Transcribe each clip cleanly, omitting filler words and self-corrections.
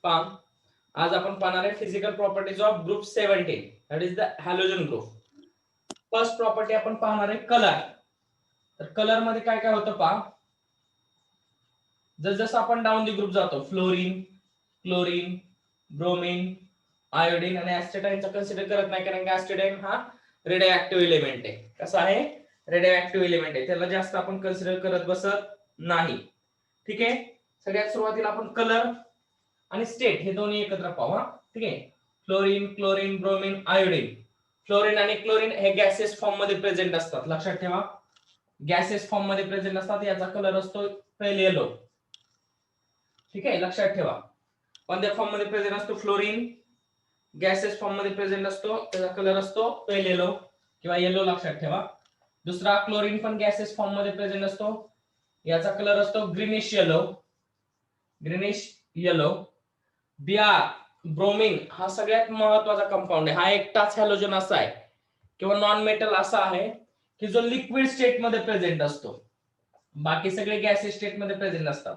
पहा, आज आपण पाहणार आहे physical properties of group 17, that is the halogen group. First property आपण पाहणार आहे कलर. तर कलर मध्ये काय काय होतं पहा. जसं आपण डाऊन दी ग्रुप जातो, फ्लोरीन, क्लोरीन, ब्रोमीन, आयोडीन आणि ऍस्टेटाईनचा कन्सिडर करत नाही, कारण की ऍस्टेटाईन हा रेडिओ ऍक्टिव्ह एलिमेंट आहे. कसा आहे? रेडिओ ऍक्टिव्ह एलिमेंट आहे, त्याला जास्त आपण कन्सिडर करत बसत नाही. ठीक आहे. सगळ्यात सुरुवातीला आपण कलर आणि स्टेट हे दोन्ही एकत्र पाहू. ठीक आहे. Fluorine, chlorine, bromine, iodine. Fluorine आणि क्लोरीन हे गॅसेस फॉर्म मध्ये प्रेझेंट असतात, लक्षात ठेवा. गॅसेस फॉर्म मध्ये प्रेझेंट असतात. याचा कलर असतो पेल येलो. ठीक आहे, लक्षात ठेवा. कोणत्या फॉर्म मध्ये प्रेझेंट असतो? फ्लोरीन गॅसेस फॉर्म मध्ये प्रेझेंट असतो, त्याचा कलर असतो पेल येलो किंवा येलो, लक्षात ठेवा. दुसरा क्लोरीन पण गॅसेस फॉर्म मध्ये प्रेझेंट असतो, याचा कलर असतो greenish yellow. Greenish yellow. Bromine हा सगळ्यात महत्वाचा कंपाऊंड आहे. हा एकटाच हॅलोजन असा आहे किंवा नॉन मेटल असा आहे की जो लिक्विड स्टेट मध्ये प्रेझेंट असतो, बाकी सगळे गॅसेस स्टेट मध्ये प्रेझेंट असतात.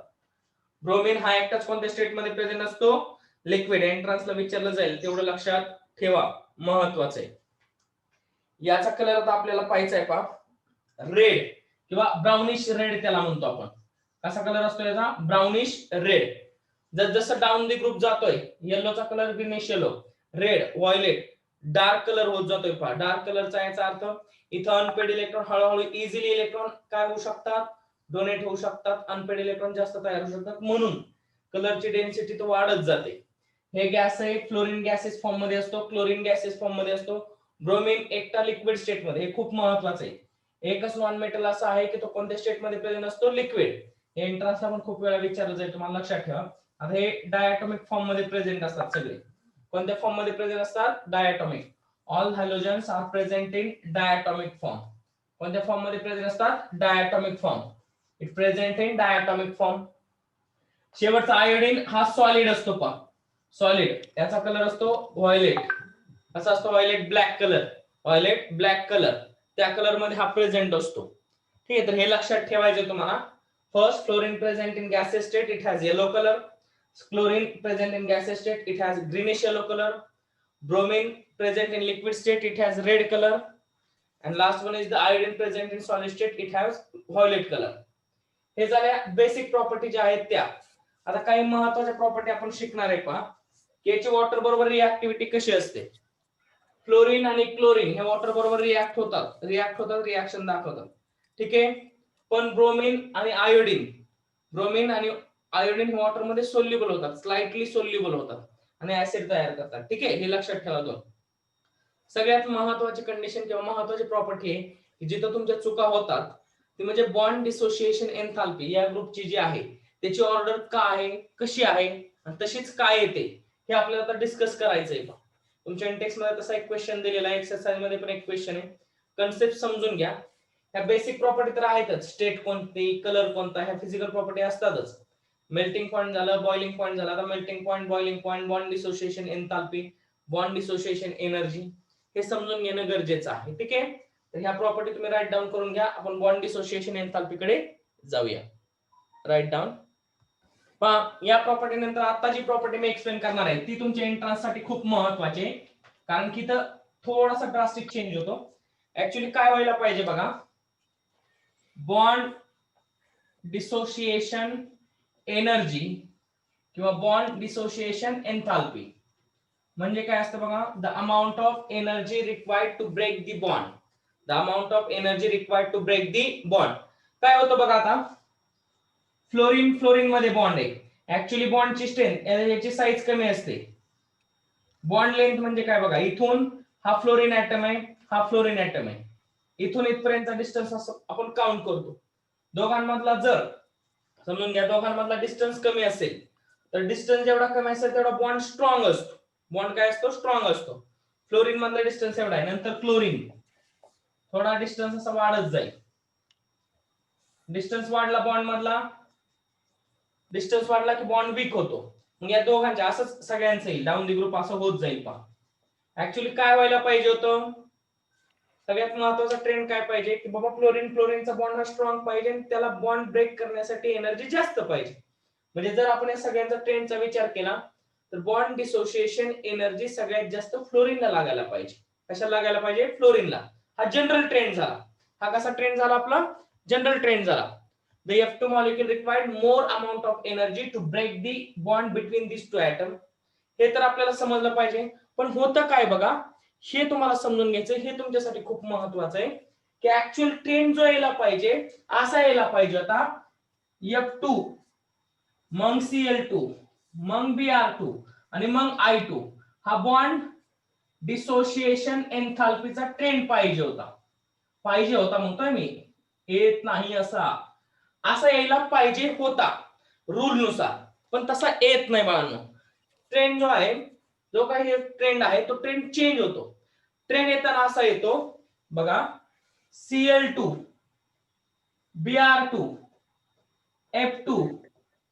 ब्रोमीन हा एकटाच कोणत्या स्टेट मध्ये प्रेझेंट असतो? लिक्विड. एंट्रन्सला विचारलं जाईल, तेवढं लक्षात ठेवा, महत्वाचं आहे. याचा कलर आता आपल्याला पाहायचा आहे, पहा, रेड किंवा ब्राउनिश रेड त्याला म्हणतो आपण. कसा कलर असतो याचा? Brownish red. जसं डाऊन दी ग्रुप जातोय, येलोचा colour greenish yellow, red, violet, dark colour होत जातोय. पहा, डार्क कलरचा याचा अर्थ इथं अनपेड इलेक्ट्रॉन हळूहळू इझिली इलेक्ट्रॉन काय होऊ शकतात? डोनेट होऊ शकतात. अनपेड इलेक्ट्रॉन जास्त तयार होऊ शकतात, म्हणून कलरची डेन्सिटी तो वाढत जाते. हे गॅस आहे, फ्लोरीन गॅसेस फॉर्म मध्ये असतो, क्लोरीन गॅसेस फॉर्म मध्ये असतो, ब्रोमीन एकटा लिक्विड स्टेट मध्ये. हे खूप महत्वाचं आहे. एकच नॉन मेटल असा आहे की तो कोणत्या स्टेट मध्ये प्रेझेंट असतो? लिक्विड. हे एंट्रन्सला पण खूप वेळा विचारलं जाईल, तुम्हाला लक्षात ठेवा. आता हे डायटॉमिक फॉर्म मध्ये प्रेझेंट असतात सगळे. कोणत्या फॉर्म मध्ये प्रेझेंट असतात? Diatomic. All halogens are present in diatomic form. कोणत्या फॉर्म मध्ये प्रेझेंट असतात? Diatomic form. It present in diatomic form. शेवटचा आयोडीन हा सॉलिड असतो, पहा, सॉलिड. याचा कलर असतो व्हायलेट. कसा असतो? Violet black colour. Violet black colour, त्या कलर मध्ये हा प्रेझेंट असतो. ठीक आहे, तर हे लक्षात ठेवायचं तुम्हाला. First, fluorine present in gases state, it has yellow colour. Chlorine present in gaseous state, it has greenish yellow color. Bromine present in liquid state, it has red color. And last one is the iodine present in solid state, it has violet color. हे झाल्या basic property ज्या आहेत त्या. आता काही महत्त्वाच्या property आपण शिकणार आहे, पहा. याची वॉटर बरोबर रिऍक्टिव्हिटी कशी असते. फ्लोरीन आणि क्लोरीन हे वॉटर बरोबर रिॲक्ट होतात, रिॲक्शन दाखवतात. ठीक आहे. पण ब्रोमीन आणि आयोडीन, ब्रोमीन आणि आयोडीन हे वॉटर मध्ये सोल्युबल होतात, स्लाइटली सोल्युबल होतात आणि ऍसिड तयार करतात. ठीक आहे, हे लक्षात ठेवा. दोन सगळ्यात महत्वाची कंडिशन किंवा महत्वाची प्रॉपर्टी आहे की जिथं तुमच्या चुका होतात ती म्हणजे बॉन्ड डिसोसिएशन एन्थाल्पी. या ग्रुपची जी आहे त्याची ऑर्डर का आहे, कशी आहे आणि तशीच काय येते, हे आपल्याला आता डिस्कस करायचंय. तुमच्या इंटेक्स मध्ये तसा एक क्वेश्चन दिलेला आहे, एक्सरसाइज मध्ये पण एक क्वेश्चन आहे. कन्सेप्ट समजून घ्या. ह्या बेसिक प्रॉपर्टी तर आहेतच, स्टेट कोणती, कलर कोणता, ह्या फिजिकल प्रॉपर्टी असतातच. मेल्टिंग पॉइंट झालं, बॉइलिंग पॉइंट झाला. आता melting point, boiling point, bond dissociation enthalpy, bond dissociation energy, हे समजून घेणं गरजेचं आहे. ठीक आहे, तर ह्या प्रॉपर्टी तुम्ही राईट डाऊन करून घ्या. आपण बॉन्ड डिसोसिएशन एन्थाल्पी कडे जाऊया. Write down. पहा, या प्रॉपर्टी नंतर आता जी प्रॉपर्टी मी एक्सप्लेन करणार आहे ती तुमच्या एंट्रन्स साठी खूप महत्वाची आहे, कारण की इथं थोडासा ड्रास्टिक चेंज होतो. ऍक्च्युली काय व्हायला पाहिजे बघा, बॉन्ड डिसोसिएशन एनर्जी किंवा बॉन्ड डिसोसिएशन एन्थाल्पी म्हणजे काय असतं बघा, the amount of energy required to break the bond. The amount of energy required to break the bond. काय होतं बघा, आता फ्लोरीन, फ्लोरीन मध्ये बॉन्ड आहे. ऍक्च्युली बॉन्डची स्ट्रेंथ, याची साईज कमी असते. बॉन्ड लेंथ म्हणजे काय बघा, इथून हा फ्लोरीन ऍटम आहे, हा फ्लोरीन ऍटम आहे, इथून इथपर्यंतचा डिस्टन्स असं आपण काउंट करतो. दोघांमधला जर समजून घ्या, दोघांमधला डिस्टन्स कमी असेल तर डिस्टन्स जेवढा कमी असेल तेवढा बॉन्ड स्ट्रॉंग असतो. बॉन्ड काय असतो? स्ट्रॉंग असतो. फ्लोरीन मधला डिस्टन्स एवढा आहे, नंतर क्लोरीन थोडा डिस्टन्स असा वाढत जाईल. डिस्टन्स वाढला, बॉन्ड मधला डिस्टन्स वाढला की बॉन्ड वीक होतो. मग या दोघांच्या असंच सगळ्यांचं येईल, डाऊन दी ग्रुप असं होत जाईल. पहा, ऍक्च्युली काय व्हायला पाहिजे होतं, सगळ्यात महत्वाचा ट्रेंड काय पाहिजे की बाबा फ्लोरीन, फ्लोरीनचा बॉन्ड हा स्ट्रॉंग पाहिजे आणि त्याला बॉन्ड ब्रेक करण्यासाठी एनर्जी जास्त पाहिजे. म्हणजे जर आपण या सगळ्यांचा ट्रेंडचा विचार केला तर बॉन्ड डिसोसिएशन एनर्जी सगळ्यात जास्त फ्लोरीनला लागायला पाहिजे. कशाला लागायला पाहिजे? फ्लोरीनला. हा जनरल ट्रेंड झाला. हा कसा ट्रेंड झाला? आपला जनरल ट्रेंड झाला. The F2 molecule required more amount of energy to break the bond between these two atoms. हे तर आपल्याला समजलं पाहिजे. पण होतं काय बघा, हे तुम्हाला समजून घ्यायचं, हे तुमच्यासाठी खूप महत्वाचं आहे की ऍक्च्युअल ट्रेंड जो यायला पाहिजे असा यायला पाहिजे होता. F2 मग Cl2 मग Br2 आणि मग I2 हा बॉन्ड डिसोसिएशन एन्थाल्पीचा ट्रेंड पाहिजे होता. पाहिजे होता म्हणतोय मी, येत नाही असा यायला पाहिजे होता रूल नुसार, पण तसा येत नाही बाळांनो. ट्रेंड जो आहे, जो काही ट्रेंड आहे तो ट्रेंड चेंज होतो. ट्रेंड येताना असा येतो बघा, Cl2 Br2 F2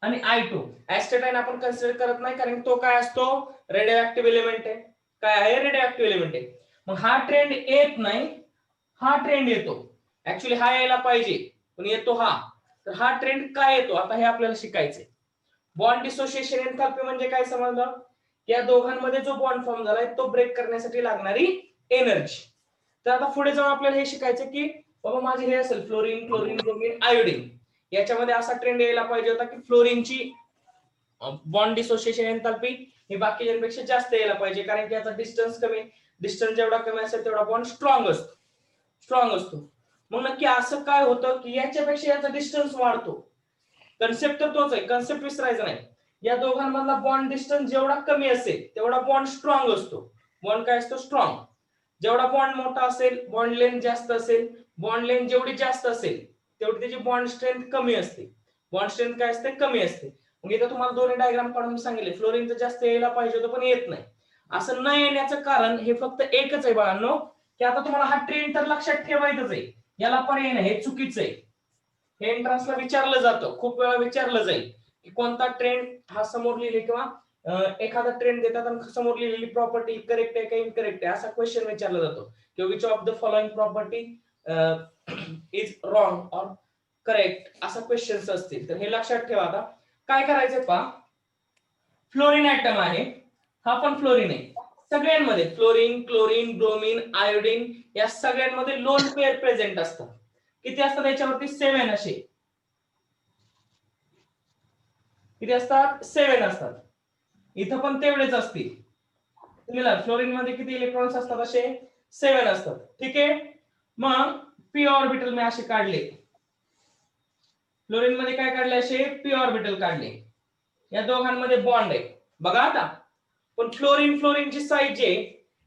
आणि I2. ऍस्टेटाईन आपण कन्सिडर करत नाही कारण तो काय असतो? रेडिओ ऍक्टिव्ह एलिमेंट आहे. काय आहे? रेडिओ ऍक्टिव्ह एलिमेंट आहे. मग हा ट्रेंड येत नाही, हा ट्रेंड येतो. ऍक्च्युअली हा यायला पाहिजे पण येतो हा. तर हा ट्रेंड काय येतो आता हे आपल्याला शिकायचंय. बॉन्ड डिसोसिएशन एन्थाल्पी म्हणजे काय समजलं? या दोघांमध्ये जो बॉन्ड फॉर्म झालाय तो ब्रेक करण्यासाठी लागणारी एनर्जी. तर आता पुढे जाऊन आपल्याला हे शिकायचं की बाबा माझे हे असेल फ्लोरीन, क्लोरीन, ब्रोमीन, आयोडीन, याच्यामध्ये असा ट्रेंड यायला पाहिजे होता की फ्लोरीनची बॉन्ड डिसोसिएशन एन्थाल्पी ही बाकीच्यांपेक्षा जास्त यायला पाहिजे, कारण की याचा डिस्टन्स कमी. डिस्टन्स जेवढा कमी असेल तेवढा बॉन्ड स्ट्रॉंग असतो. मग नक्की असं काय होतं की याच्यापेक्षा याचा डिस्टन्स वाढतो. कन्सेप्ट तर तोच आहे, कन्सेप्ट विसरायचा नाही. या दोघांमधला बॉन्ड डिस्टन्स जेवढा कमी असेल तेवढा बॉन्ड स्ट्रॉंग असतो. बॉन्ड काय असतो? स्ट्रॉंग. जेवढा बॉन्ड मोठा असेल, बॉन्ड लेंथ जास्त असेल, बॉन्ड लेंथ जेवढी जास्त असेल तेवढी त्याची बॉन्ड स्ट्रेंथ कमी असते. बॉन्ड स्ट्रेंथ काय असते? कमी असते. मग इथं तुम्हाला दोन्ही डायग्राम काढून सांगितले, फ्लोरीनचं जास्त यायला पाहिजे होतं पण येत नाही. असं न येण्याचं कारण हे फक्त एकच आहे बाळांनो, की आता तुम्हाला हा ट्रेंड तर लक्षात ठेवायचाच आहे, याला पर्याय नाही, हे चुकीचं आहे. हे एंट्रन्सला विचारलं जातं, खूप वेळा विचारलं जाईल की कोणता ट्रेंड हा समोर लिहिले किंवा एखादा ट्रेंड देतात आणि समोर लिहिलेली प्रॉपर्टी करेक्ट आहे का इनकरेक्ट आहे असा क्वेश्चन विचारला जातो, की which of the following property is wrong or correct, असा क्वेश्चन्स असतील. तर हे लक्षात ठेवा. आता काय करायचं पहा, फ्लोरीन ऍटम आहे, हा पण फ्लोरीन आहे. सगळ्यांमध्ये फ्लोरीन, क्लोरीन, ब्रोमीन, आयोडीन या सगळ्यांमध्ये लोन पेअर प्रेझेंट असतात. किती असतात याच्यावरती? 7 असे. किती असतात? 7 असतात. इथं पण तेवढेच असतील. फ्लोरीन मध्ये किती इलेक्ट्रॉन्स असतात? असे 7 असतात. ठीक आहे. मग पी ऑर्बिटल मी असे काढले. फ्लोरीन मध्ये काय काढले? असे पी ऑर्बिटल काढले. या दोघांमध्ये बॉन्ड आहे बघा. आता पण फ्लोरीनची साईज जे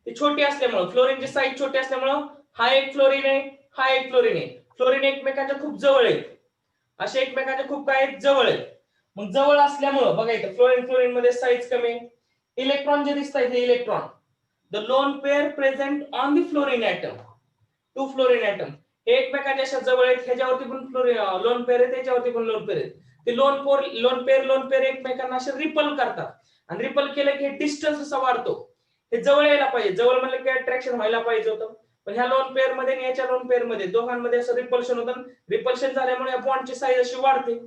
ती छोटी असल्यामुळे, फ्लोरीनची साईज छोटी असल्यामुळे हा एक फ्लोरीन आहे, हा एक फ्लोरीन आहे. फ्लोरीन एकमेकांच्या खूप जवळ आहेत, असे एकमेकांच्या खूप काय जवळ आहेत. मग जवळ असल्यामुळे बघा इथं फ्लोरीन मध्ये साईज कमी आहे. इलेक्ट्रॉन जे दिसतात हे electron, the lone pair present on the fluorine atom, 2 fluorine atom हे एकमेकांच्या अशा जवळ आहेत. ह्याच्यावरती पण लोन पेअर आहे, त्याच्यावरती पण लोन पेअर आहे. ते लोन पेअर एकमेकांना असे रिपल करतात आणि रिपल केलं की डिस्टन्स असा वाढतो. हे जवळ यायला पाहिजे, जवळ म्हणलं की अट्रॅक्शन व्हायला पाहिजे होतं, पण ह्या लोन पेअर मध्ये आणि याच्या लोन पेअर मध्ये दोघांमध्ये असं रिपल्शन होतं. रिपल्शन झाल्यामुळे या बॉन्डची साईज अशी वाढते.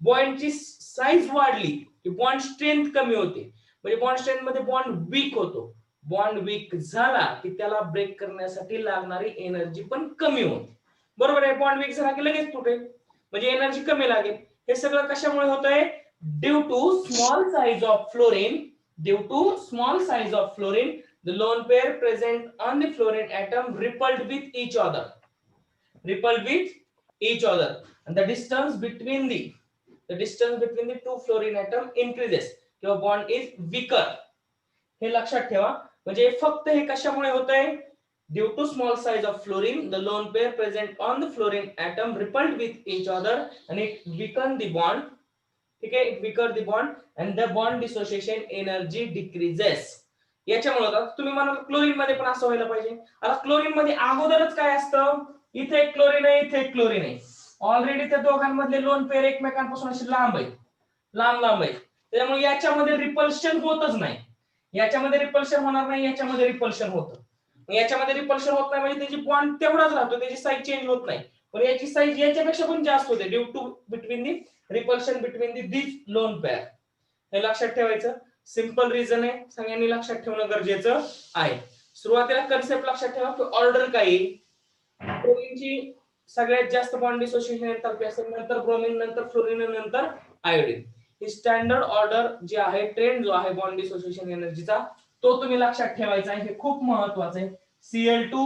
बॉन्डची साईज वाढली की बॉन्ड स्ट्रेंथ कमी होते, म्हणजे बॉन्ड स्ट्रेंथ मध्ये बॉन्ड वीक होतो. बॉन्ड वीक झाला की त्याला ब्रेक करण्यासाठी लागणारी एनर्जी पण कमी होते. बरोबर आहे. बॉन्ड वीक झाला की लगेच तुटेल, म्हणजे एनर्जी कमी लागेल. हे सगळं कशामुळे होतंय? Due to small size of fluorine. Due to small size of fluorine, the lone pair present on the fluorine atom repelled with each other. Repelled with each other, and the distance between the two fluorine atom increases. किंवा bond is weaker. हे लक्षात ठेवा. म्हणजे फक्त हे कशामुळे होतंय? Due to small size of fluorine, the lone pair present on the fluorine atom repelled with each other and it weakened the bond. ठीक आहे, weaker the bond and the bond dissociation energy decreases. याच्यामुळे तुम्ही म्हणाल chlorine मध्ये पण असं व्हायला पाहिजे. आता क्लोरीन मध्ये अगोदरच काय असतं? इथे एक क्लोरीन आहे, इथे एक क्लोरीन आहे. ऑलरेडी त्या दोघांमधले लोन पेअर एकमेकांपासून असे लांब आहेत. त्यामुळे याच्यामध्ये रिपल्शन होतच नाही. याच्यामध्ये रिपल्शन होणार नाही, याच्यामध्ये रिपल्शन होतं. याच्यामध्ये रिपल्शन होत नाही म्हणजे त्याची बॉन्ड तेवढाच राहतो, त्याची साईज चेंज होत नाही. पण याची साईज याच्यापेक्षा पण जास्त होते due to between the repulsion between the this lone pair. हे लक्षात ठेवायचं. सिंपल रिझन आहे, सगळ्यांनी लक्षात ठेवणं गरजेचं आहे. सुरुवातीला कन्सेप्ट लक्षात ठेवा की ऑर्डर काय येईल. फ्लोरीनची सगळ्यात जास्त बॉन्ड डिसोसिएशन एंथॅल्पी असेल, नंतर ब्रोमीन, नंतर फ्लोरीन, नंतर आयोडीन. ही स्टँडर्ड ऑर्डर जी आहे, ट्रेंड जो आहे बॉन्ड डिसोसिएशन एनर्जीचा, तो तुम्ही लक्षात ठेवायचा आहे. हे खूप महत्वाचं आहे. Cl2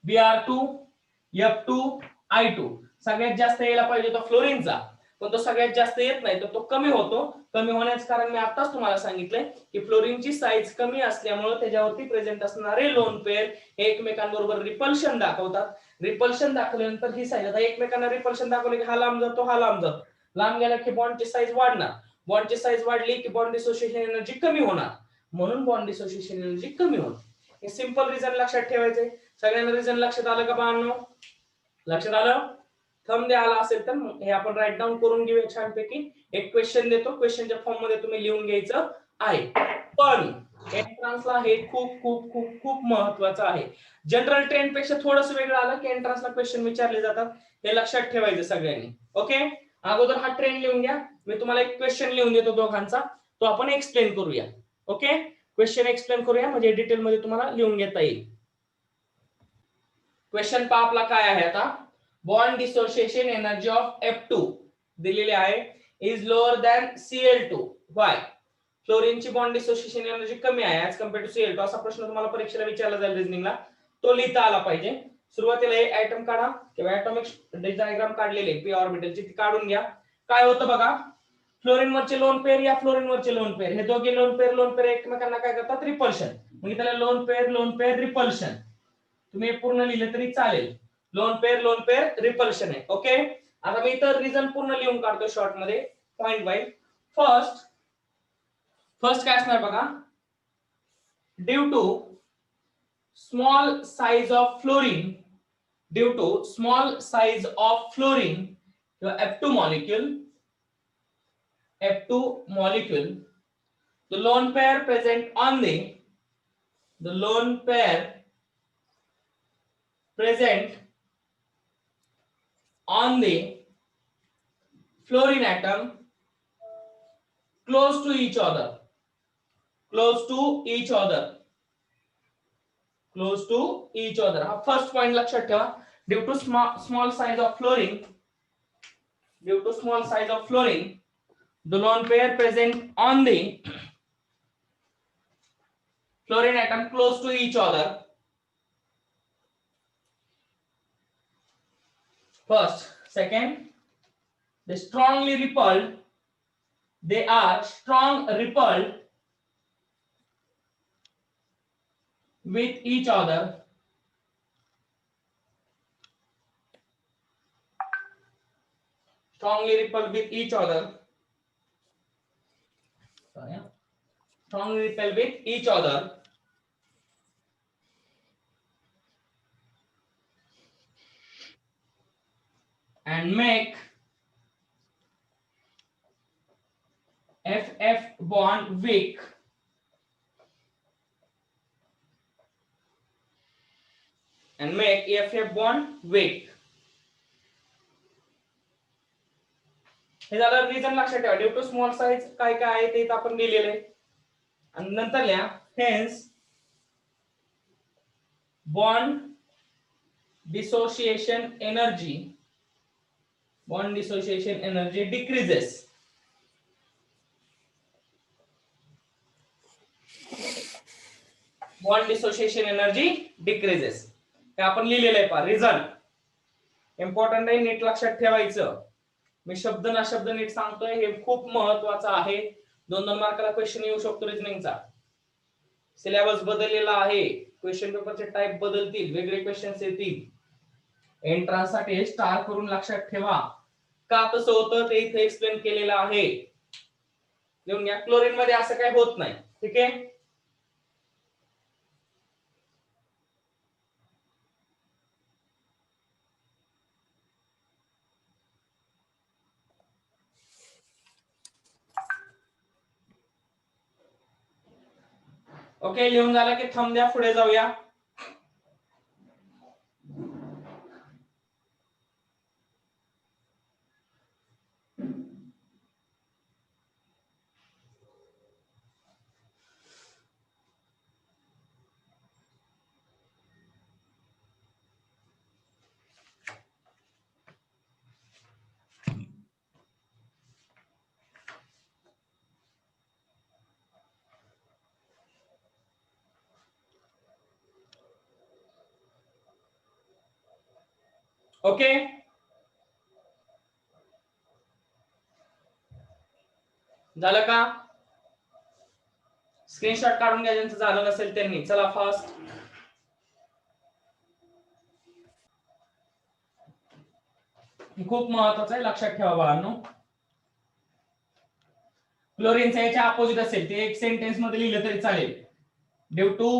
Br2 F2 I2 सगळ्यात जास्त यायला पाहिजे तो फ्लोरीनचा, पण तो सगळ्यात जास्त येत नाही, तर तो कमी होतो. कमी होण्याचं कारण मी आताच तुम्हाला सांगितलंय की फ्लोरीनची साईज कमी असल्यामुळे त्याच्यावरती प्रेझेंट असणारे लोन पेअर हे एकमेकांबरोबर रिपल्शन दाखवतात. रिपल्शन दाखवल्यानंतर ही साईज, आता एकमेकांना रिपल्शन दाखवले की हा लांब जातो, हा लांब जातो. लांब गेला की बॉन्डची साईज वाढणार, बॉन्डची साईज वाढली की बॉन्ड डिसोसिएशन एनर्जी कमी होणार, म्हणून बॉन्ड डिसोसिएशन एनर्जी कमी होते. हे सिंपल रिझन लक्षात ठेवायचे. सगळ्यांना रिझन लक्षात आलं का बाळांनो? लक्षात आलं? थंब द्या आला असेल तर हे आपण राईट डाऊन करून घेऊया छानपैकी. एक क्वेश्चन देतो, क्वेश्चनच्या फॉर्म मध्ये तुम्ही लिहून घ्यायचं आहे. पण एंट्रन्सला हे खूप खूप खूप खूप महत्वाचं आहे. जनरल ट्रेंड पेक्षा थोडंसं वेगळं आलं की एंट्रन्सला क्वेश्चन विचारले जातात, हे लक्षात ठेवायचं सगळ्यांनी. ओके, अगोदर हा ट्रेंड लिहून घ्या. मी तुम्हाला एक क्वेश्चन लिहून देतो दोघांचा, तो आपण एक्सप्लेन करूया. ओके, क्वेश्चन एक्सप्लेन करूया म्हणजे डिटेल मध्ये तुम्हाला लिहून घेता येईल. क्वेश्चन पहा आपला काय आहे आता. Bond dissociation energy of F2 दिलेली आहे is lower than Cl2. Why? फ्लोरीनची बॉन्ड डिसोसिएशन एनर्जी कमी आहे ऍज कम्पेअर्ड टू Cl2. असा प्रश्न तुम्हाला परीक्षेला विचारला जाईल रिझनिंगला, तो लिहिता आला पाहिजे. सुरुवातीला एक आयटम काढा किंवा ऍटॉमिक डायग्राम काढलेले पी ऑर्बिटलची ती काढून घ्या. काय होतं बघा, फ्लोरीन वरचे लोन पेअर या फ्लोरीन वरचे लोन पेअर, हे दोघे लोन पेअर एकमेकांना काय करतात? रिपल्शन. म्हणजे त्याला लोन पेअर रिपल्शन. तुम्ही पूर्ण लिहिले तरी चालेल. लोन पेअर रिपल्शन आहे. ओके, आता मी इथं रिझन पूर्ण लिहून काढतो शॉर्ट मध्ये पॉइंट वाईज. फर्स्ट काय असणार बघा, due to small size of fluorine, due to small size of fluorine किंवा F2 molecule, the lone pair present on the fluorine atom close to each other. हा first point लक्षात ठेवा. Due to small size of fluorine, the lone pair present on the fluorine atom close to each other. First, second, they are strongly repelled with each other. Strongly repelled with each other. And make FF bond weak. हे झालं reason लक्षात ठेवा. Due to small size काय काय आहे ते आपण लिहिलेलं आहे. आणि नंतर लिहा hence bond dissociation energy decreases. Bond dissociation energy decreases हे आपण लिहिलेलं आहे. पहा रिझल्ट इम्पॉर्टंट आहे, नीट लक्षात ठेवायचं. मी शब्द ना शब्द नीट सांगतोय, हे खूप महत्वाचं आहे. 2-2 मार्काला क्वेश्चन येऊ शकतो रिझनिंगचा. सिलेबस बदललेला आहे, क्वेश्चन पेपरचे टाइप बदलतील, वेगळे क्वेश्चन्स येतील. एंट्रन्स साठी स्टार करून लक्षात ठेवा. का तसं होतं ते इथे एक्सप्लेन केलेलं आहे. लिहून घ्या. क्लोरीन मध्ये असं काही होत नाही. ठीक आहे, ओके. लिहून झालं की थंब द्या, पुढे जाऊया. ओके, झालं का? स्क्रीनशॉट काढून घ्या ज्यांचं झालं नसेल त्यांनी. चला फास्ट. खूप महत्वाचं आहे, लक्षात ठेवा बाळांनो. क्लोरीनचा याच्या अपोजिट असेल ते एक सेंटेन्स मध्ये लिहिलं तरी चालेल. Due to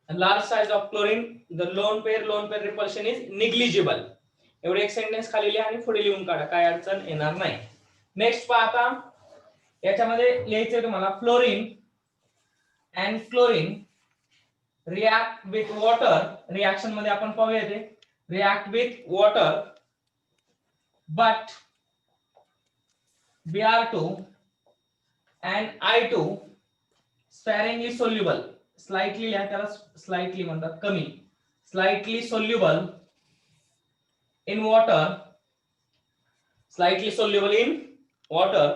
large size of chlorine the lone pair repulsion is negligible. एवढे एक सेंटेन्स खाली लिहा आणि पुढे लिहून काढा, काय अडचण येणार नाही. नेक्स्ट पहा आता, याच्यामध्ये लिहायचंय तुम्हाला fluorine and chlorine react with water. Reaction मध्ये आपण पाहूया ते react with water but Br2 and I2 sparingly soluble. Slightly लिहा, त्याला स्लाइटली म्हणतात, कमी. Slightly soluble in water, slightly soluble in water,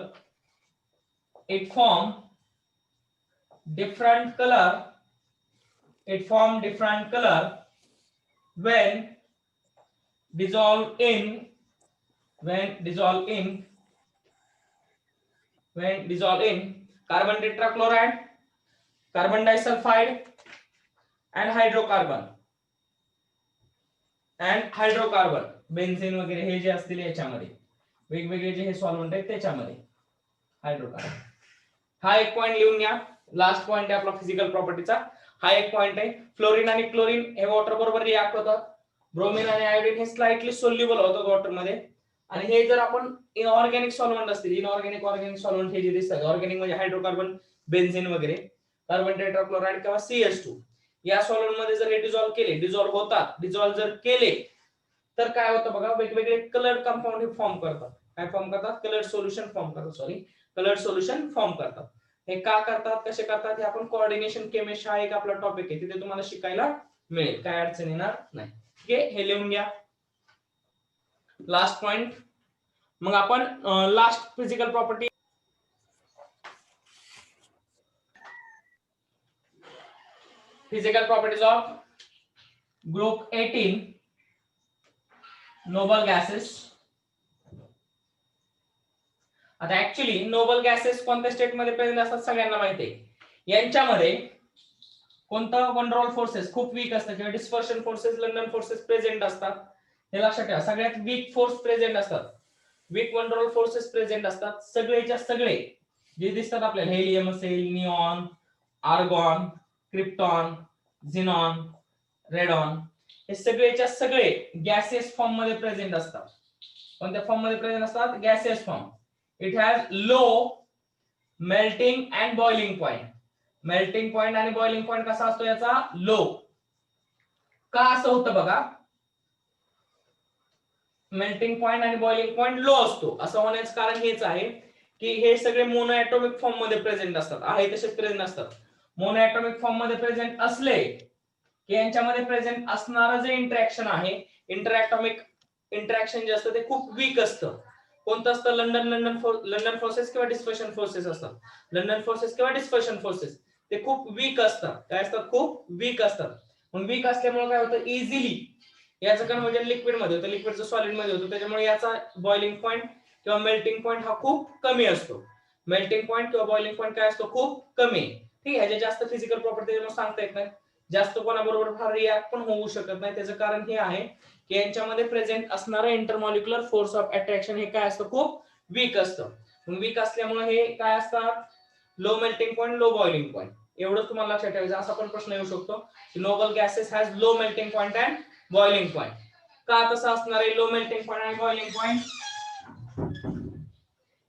it form different color when dissolved in carbon tetrachloride, carbon disulfide and hydrocarbon benzene वगैरे हे जे असतील याच्यामध्ये वेगवेगळे जे हे सॉल्व्हेंट आहेत त्याच्यामध्ये हायड्रोकार्बन. हा एक पॉइंट लिहून घ्या. लास्ट पॉइंट आहे आपला फिजिकल प्रॉपर्टीचा. हा एक पॉइंट आहे. फ्लोरीन आणि क्लोरीन हे वॉटर बरोबर रिॲक्ट होतात. ब्रोमीन आणि आयोडीन हे स्लाइटली सोल्युबल होतात वॉटर मध्ये. आणि हे जर आपण इनऑर्गॅनिक सॉल्व्हेंट असतील, इनऑर्गॅनिक ऑर्गॅनिक सॉल्व्हेंट हे जे दिसतात, ऑर्गॅनिक म्हणजे हायड्रोकार्बन, बेन्झीन वगैरे, कार्बन टेट्राक्लोराइड किंवा CH2 या सॉल्व्हेंट मध्ये जर हे डिझॉल्व्ह होतात, डिझॉल्व्ह जर केले तर काय होतं बघा, वेगवेगळे कलर्ड कंपाऊंड हे फॉर्म करतात. काय फॉर्म करतात? कलर्ड सोल्युशन फॉर्म करतात. हे का करतात, कसे करतात, हे आपण कोऑर्डिनेशन केमिस्ट्री हा एक आपला टॉपिक आहे, तिथे तुम्हाला शिकायला मिळेल, काय अडचण येणार नाही. ठीक आहे, हे लिहून घ्या. Last point. मग आपण last physical property of group 18 noble gases. आता ऍक्च्युली नोबल गॅसेस कोणत्या स्टेट मध्ये प्रेझेंट असतात सगळ्यांना माहिती आहे. यांच्यामध्ये कोणतं वन रोल फोर्सेस खूप वीक असतात किंवा dispersion forces, London forces present असतात. हे लक्षात ठेवा, सगळ्यात वीक फोर्स प्रेझेंट असतात, वीक वन रोल फोर्सेस प्रेझेंट असतात. सगळेच्या सगळे जे दिसतात आपल्याला, हेलियम असेल, neon, argon, krypton, xenon, radon, हे सगळेच्या सगळे गॅसियस फॉर्म मध्ये प्रेझेंट असतात. कोणत्या फॉर्म मध्ये प्रेझेंट असतात? Gaseous form. It has low melting and boiling point. Melting point आणि बॉइलिंग पॉइंट कसा असतो याचा? लो. का असं होतं बघा, मेल्टिंग पॉइंट आणि बॉइलिंग पॉइंट लो असतो. असं होण्याचं कारण हेच आहे की हे सगळे मोनोएटॉमिक फॉर्म मध्ये प्रेझेंट असतात, आहे तसेच प्रेझेंट असतात. मोनोएटॉमिक फॉर्म मध्ये प्रेझेंट असले की यांच्यामध्ये प्रेझेंट असणारं जे इंटरॅक्शन आहे, इंटरॅटॉमिक इंटरॅक्शन जे असतं ते खूप वीक असतं. कोणतं असतं? लंडन फोर्सेस किंवा डिस्पर्शन फोर्सेस असतात. लंडन फोर्सेस किंवा डिस्पर्शन फोर्सेस ते खूप वीक असतात. काय असतात? खूप वीक असतात. मग वीक असल्यामुळे काय होतं, इझिली याचं कन्व्हर्जन लिक्विड मध्ये होतं, लिक्विडचं सॉलिड मध्ये होतं. त्याच्यामुळे याचा बॉइलिंग पॉइंट किंवा मेल्टिंग पॉइंट हा खूप कमी असतो. मेल्टिंग पॉइंट किंवा बॉइलिंग पॉइंट काय असतो? खूप कमी. ठीक आहे, जास्त फिजिकल प्रॉपर्टी सांगता येत नाही, जास्त कोणाबरोबर फार रिॲक्ट पण होऊ शकत नाही. त्याचं कारण हे आहे की यांच्यामध्ये प्रेझेंट असणारं इंटरमॉलिक्युलर फोर्स ऑफ अट्रॅक्शन हे काय असतं? खूप वीक असतं. वीक असल्यामुळे हे काय असतात? Low melting point, low boiling point. एवढं तुम्हाला लक्षात ठेवायचं. असा पण प्रश्न येऊ शकतो की noble gases has low melting point and boiling point. का तसं असणार आहे? लो मेल्टिंग पॉइंट आणि बॉइलिंग पॉइंट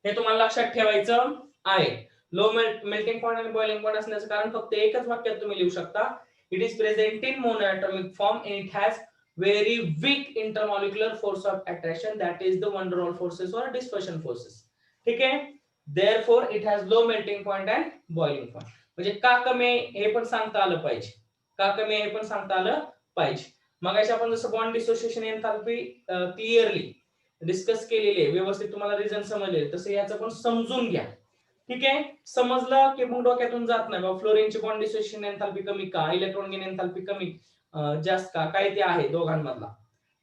हे तुम्हाला लक्षात ठेवायचं आहे. लो मेल्टिंग पॉइंट आणि बॉइलिंग पॉइंट असण्याचं कारण फक्त एकच वाक्यात तुम्ही लिहू शकता. It is present in monoatomic form and it has very weak intermolecular force of attraction, that is the van der Waals forces or dispersion forces. ठीक आहे, therefore it has low melting point and boiling point. म्हणजे का कमी हे पण सांगता आलं पाहिजे, का कमी हे पण सांगता आलं पाहिजे. मगाशी आपण जसं bond dissociation enthalpy clearly discuss केलेली आहे, व्यवस्थित तुम्हाला रिझन समजले, तसं याचं पण समजून घ्या. ठीक आहे, समजलं की मग डोक्यातून जात नाही बाबा फ्लोरीनची बॉन्ड डिसोसिएशन एन्थाल्पी कमी का, इलेक्ट्रॉन गेन एन्थाल्पी कमी जास्त का, काय ते आहे दोघांमधला.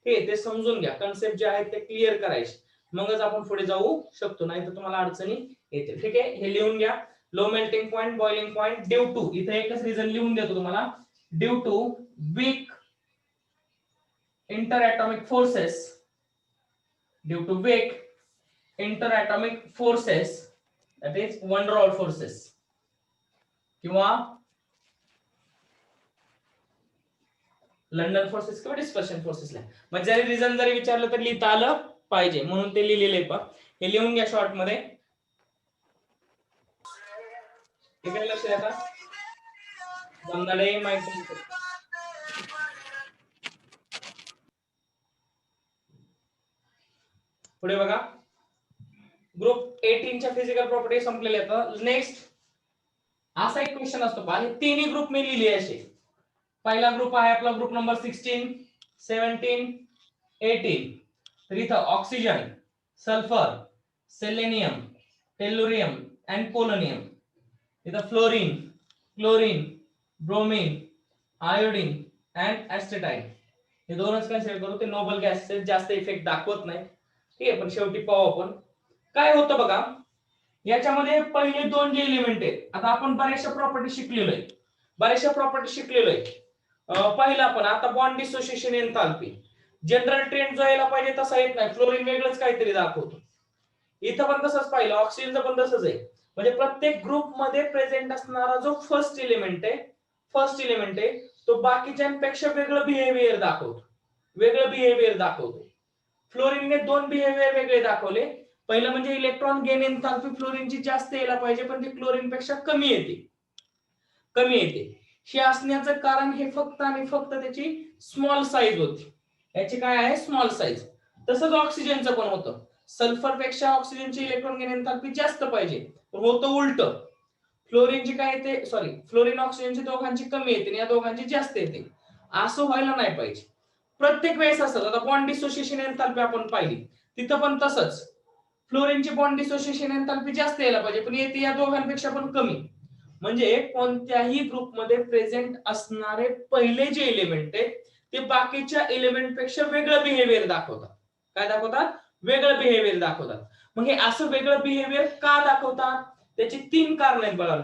ठीक आहे, ते समजून घ्या, कन्सेप्ट जे आहेत ते क्लिअर करायचे, मगच आपण पुढे जाऊ शकतो, नाही तर तुम्हाला अडचणी येतील. ठीक आहे, हे लिहून घ्या. Low melting point, boiling point, due to, इथे एकच रिझन लिहून देतो तुम्हाला, due to weak interatomic forces, due to weak interatomic forces, that is van der Waals forces किंवा लंडन फोर्सेस किंवा डिस्पर्शन फोर्सेसला. मग जरी रिझन जरी विचारलं तर लिहिता आलं पाहिजे, म्हणून ते लिहिलेले आहे. पण हे लिहून घ्या शॉर्ट मध्ये. इकडे लक्ष द्या आता. पुढे बघा, ग्रुप 18 च्या फिजिकल प्रॉपर्टी संपलेले आहेत. नेक्स्ट असा एक क्वेश्चन असतो पहा, हे तिन्ही ग्रुप मी लिहिले असे. पहिला ग्रुप आहे आपला ग्रुप नंबर 16, 17, 18. तर इथं oxygen, sulphur, selenium, tellurium and polonium. इथं fluorine, chlorine, bromine, iodine and astatine. हे दोनच कन्सिडर करू, ते नोबल गॅसेस जास्त इफेक्ट दाखवत नाही. ठीक आहे, पण शेवटी पाहू आपण काय होतं बघा. याच्यामध्ये पहिले दोन जे एलिमेंट आहेत, आता आपण बऱ्याचशा प्रॉपर्टी शिकलेलो आहे. पहिला पण आता bond dissociation enthalpy, general trend जो यायला पाहिजे तसा येत नाही, फ्लोरीन वेगळंच काहीतरी दाखवतो. इथं पण तसंच पाहिलं, ऑक्सिजनचं पण तसंच आहे. म्हणजे प्रत्येक ग्रुप मध्ये प्रेझेंट असणारा जो फर्स्ट एलिमेंट आहे तो बाकीच्यांपेक्षा वेगळं बिहेवियर दाखवतो. फ्लोरीनने दोन बिहेवियर वेगळे दाखवले. पहिलं म्हणजे इलेक्ट्रॉन गेन एन्थाल्पी फ्लोरीनची जास्त यायला पाहिजे, पण ती क्लोरीन पेक्षा कमी येते. हे असण्याचं कारण हे फक्त आणि फक्त त्याची स्मॉल साईज होती. याची काय आहे, स्मॉल साईज. तसंच ऑक्सिजनचं पण होतं, सल्फर पेक्षा ऑक्सिजनची इलेक्ट्रॉन गेन एन्थाल्पी जास्त पाहिजे, पण होतं उलट. फ्लोरीनची काय येते, फ्लोरीन ऑक्सिजनची दोघांची कमी येते आणि या दोघांची जास्त येते. असं व्हायला नाही पाहिजे. प्रत्येक वेळेस असतं. आता बॉन्ड डिसोसिएशन एन्थाल्पी आपण पाहिली, तिथं पण तसंच. फ्लोरीनची बॉन्ड डिसोसिएशन एन्थाल्पी जास्त यायला पाहिजे, पण येते या दोघांपेक्षा पण कमी. म्हणजे कोणत्याही ग्रुपमध्ये प्रेझेंट असणारे पहिले जे एलिमेंट आहे ते बाकीच्या एलिमेंट पेक्षा वेगळं बिहेवियर दाखवतात. काय दाखवतात, वेगळं बिहेवियर दाखवतात. मग हे असं वेगळं बिहेवियर का दाखवतात, त्याची 3 कारण आहेत बघा.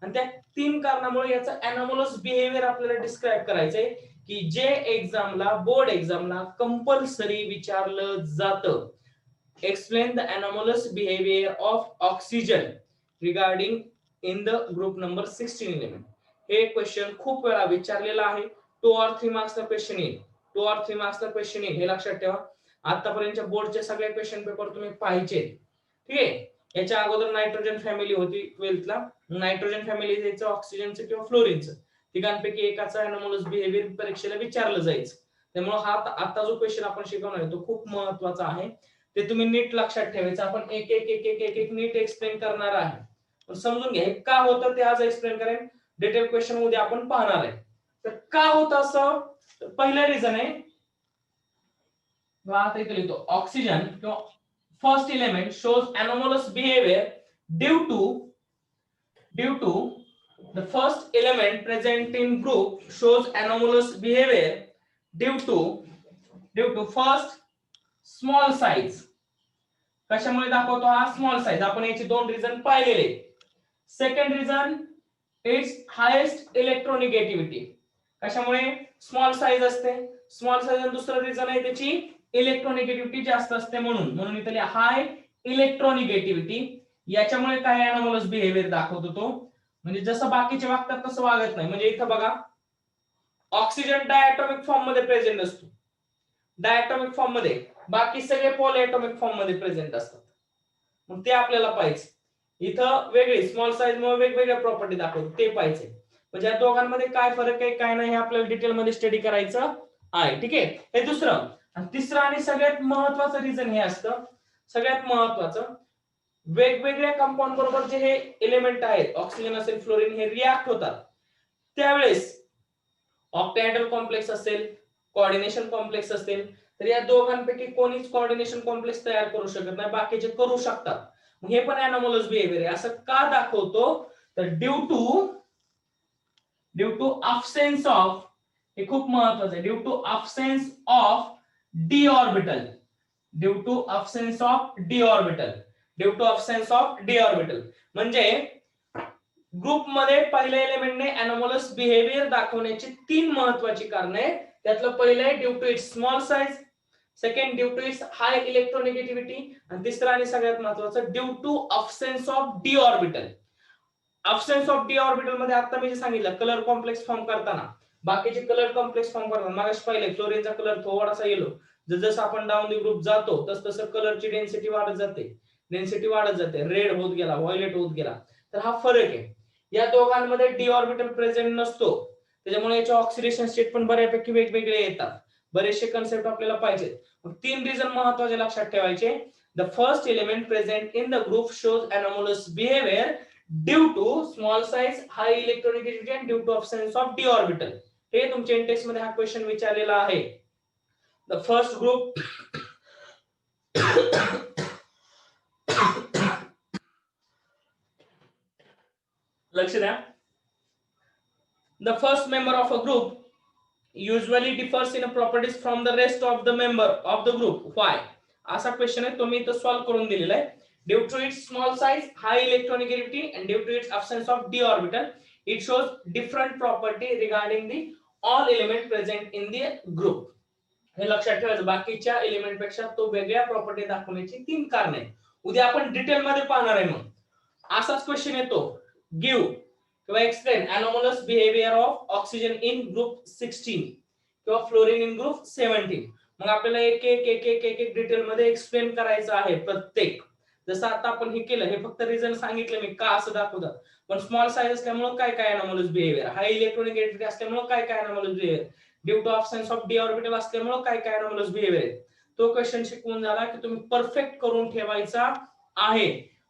आणि त्या 3 कारणामुळे याचं अनॉमलस बिहेवियर आपल्याला डिस्क्राईब करायचंय, की जे एक्झामला, बोर्ड एक्झामला कंपल्सरी विचारलं जातं. Explain the anomalous behaviour of oxygen regarding in the group number 16 element. हे क्वेश्चन खूप वेळा विचारलेला आहे. 2 or 3 मार्क्सचा क्वेश्चन येईल, हे लक्षात ठेवा. आतापर्यंतच्या बोर्डचे सगळे क्वेश्चन पेपर तुम्ही पाहिजे. ठीक आहे, याच्या अगोदर नायट्रोजन फॅमिली होती 12th ला. नायट्रोजन फॅमिली द्यायचं, ऑक्सिजनचं किंवा फ्लोरीनचं, तिघांपैकी एकाचा अनॉमलस बिहेवियर परीक्षेला विचारलं जायचं. त्यामुळे हा आता जो क्वेश्चन आपण शिकवणार आहे तो खूप महत्वाचा आहे. ते तुम्ही नीट लक्षात ठेवायचं. आपण एक एक नीट एक्सप्लेन करणार आहे. पण समजून घ्या, हे का होतं ते आज एक्सप्लेन करेन. डिटेल क्वेश्चन मध्ये आपण पाहणार आहे. तर का होतं असं, पहिलं रिझन आहे, आता इथे लिहितो, ऑक्सिजन किंवा first element shows anomalous behaviour due to the first element present in group shows anomalous behavior due to first small size. कशामुळे दाखवतो हा स्मॉल साईज, आपण याचे 2 रिझन पाहिलेले. Second reason it's highest electronegativity. कशामुळे, स्मॉल साईज असते, small size. आणि दुसरं रिझन आहे त्याची इलेक्ट्रोनिगेटिव्हिटी जास्त असते, म्हणून इथे हाय इलेक्ट्रोनिगेटिव्हिटी. याच्यामुळे काय अनॉमलस बिहेवियर दाखवतो तो, म्हणजे जसं बाकीचे वागतात तसं वागत नाही. म्हणजे इथं बघा, ऑक्सिजन डायटॉमिक फॉर्म मध्ये प्रेझेंट असतो, डायटॉमिक फॉर्म मध्ये, बाकी सगळे पॉलिएटॉमिक फॉर्म मध्ये प्रेझेंट असतात. मग ते आपल्याला पाहिजे. इथं वेगळी स्मॉल साईज मुळे वेगवेगळ्या प्रॉपर्टी दाखवतो, ते पाहिजे. म्हणजे या दोघांमध्ये काय फरक आहे काय नाही हे आपल्याला डिटेल मध्ये स्टडी करायचं आहे. ठीक आहे, हे दुसरं. आणि तिसरं आणि सगळ्यात महत्वाचं रिझन हे असतं, सगळ्यात महत्वाचं, वेगवेगळ्या कंपाऊंड बरोबर जे हे एलिमेंट आहेत, ऑक्सिजन असेल, फ्लोरीन, हे रिॲक्ट होतात. त्यावेळेस ऑक्टॅहेड्रल कॉम्प्लेक्स असेल, कोऑर्डिनेशन कॉम्प्लेक्स असेल, तर या दोघांपैकी कोणीच कोऑर्डिनेशन कॉम्प्लेक्स तयार करू शकत नाही, बाकीचे करू शकतात. हे पण अनॉमलस बिहेवियर आहे. असं का दाखवतो, तर ड्यू टू अब्सेन्स ऑफ, हे खूप महत्वाचं आहे, due to absence of d orbital, due to absence of d orbital, due to absence of d orbital. म्हणजे ग्रुपमध्ये पहिल्या एलिमेंटने अनोमलस बिहेवियर दाखवण्याची 3 महत्वाची कारणे. त्यातलं पहिलं आहे due to its small size, second due to its high electronegativity, आणि तिसरं आणि सगळ्यात महत्वाचं due to absence of d orbital. Absence of d orbital मध्ये आता मी जे सांगितलं कलर कॉम्प्लेक्स फॉर्म करताना, बाकीचे कलर कॉम्प्लेक्स फॉर्म करताना मागाशी पाहिले फ्लोरीनचा कलर थोडासा येलो, जसं आपण डाऊन द ग्रुप जातो तस तसं कलरची डेन्सिटी वाढत जाते, डेन्सिटी वाढत जाते, रेड होत गेला, व्हायोलेट होत गेला. तर हा फरक आहे. या दोघांमध्ये डी ऑर्बिटल प्रेझेंट नसतो, त्याच्यामुळे याचे ऑक्सिडेशन स्टेट पण बऱ्यापैकी वेगवेगळे येतात. बरेचसे कन्सेप्ट आपल्याला पाहिजेत. मग 3 रिझन महत्वाचे लक्षात ठेवायचे. The first element present in the group shows anomalous behaviour due to small size, high electronegativity and due to absence of d orbital. हे तुमच्या इंटेक्स मध्ये हा क्वेश्चन विचारलेला आहे. द फर्स्ट ग्रुप लक्ष द्या. The first member of a group usually differs in properties from the rest of the member of the group. Why? असा question आहे, तो मी इथं सॉल्व्ह करून दिलेला आहे. Due to its small size, high electronegativity and due to its absence of d orbital, it shows different property regarding the all element present in the group. हे लक्षात ठेवायचं, बाकीच्या एलिमेंट पेक्षा तो वेगळ्या प्रॉपर्टी दाखवण्याची 3 कारणे. उद्या आपण डिटेल मध्ये पाहणार आहे. मग असाच क्वेश्चन येतो, गिव्ह किंवा explain anomalous behaviour of oxygen in group 16 किंवा फ्लोरीन इन ग्रुप 17. मग आपल्याला एक एक एक एक एक एक डिटेल मध्ये एक्सप्लेन करायचं आहे प्रत्येक. जसं आता आपण हे केलं, हे फक्त रिझन सांगितलं मी का असं दाखवतात. पण स्मॉल साइज असल्यामुळे काय काय अनोमलस बिहेवियर, हाय इलेक्ट्रोनेगेटिव्हिटी असल्यामुळे काय काय anomalous behaviour, due to absence of d orbital असल्यामुळे काय काय अनोमलस बिहेवियर आहे. तो क्वेश्चन शिकवून झाला की तुम्ही परफेक्ट करून ठेवायचा आहे.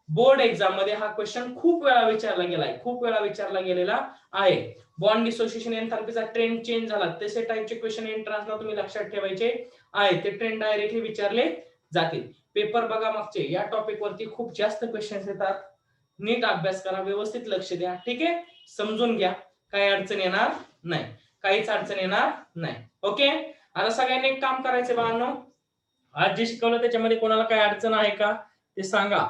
बोर्ड एक्झाम मध्ये हा क्वेश्चन खूप वेळा विचारला गेलाय, खूप वेळा विचारला गेलेला आहे. बॉन्ड डिसोसिएशन एन्थाल्पीचा ट्रेंड चेंज झाला, तसे टाइपचे क्वेश्चन एंट्रन्सला तुम्ही लक्षात ठेवायचे आहे. ते ट्रेंड डायरेक्टली विचारले जातील. पेपर बघा मागचे, या टॉपिक वरती खूप जास्त क्वेश्चन्स येतात. नीट अभ्यास करा, व्यवस्थित लक्ष द्या. ठीक आहे, समजून घ्या, काही अडचण येणार नाही, काहीच अडचण येणार नाही. ओके, आता सगळ्यांनी एक काम करायचं बाळांनो, आज जे शिकवलं त्याच्यामध्ये कोणाला काही अडचण आहे का ते सांगा.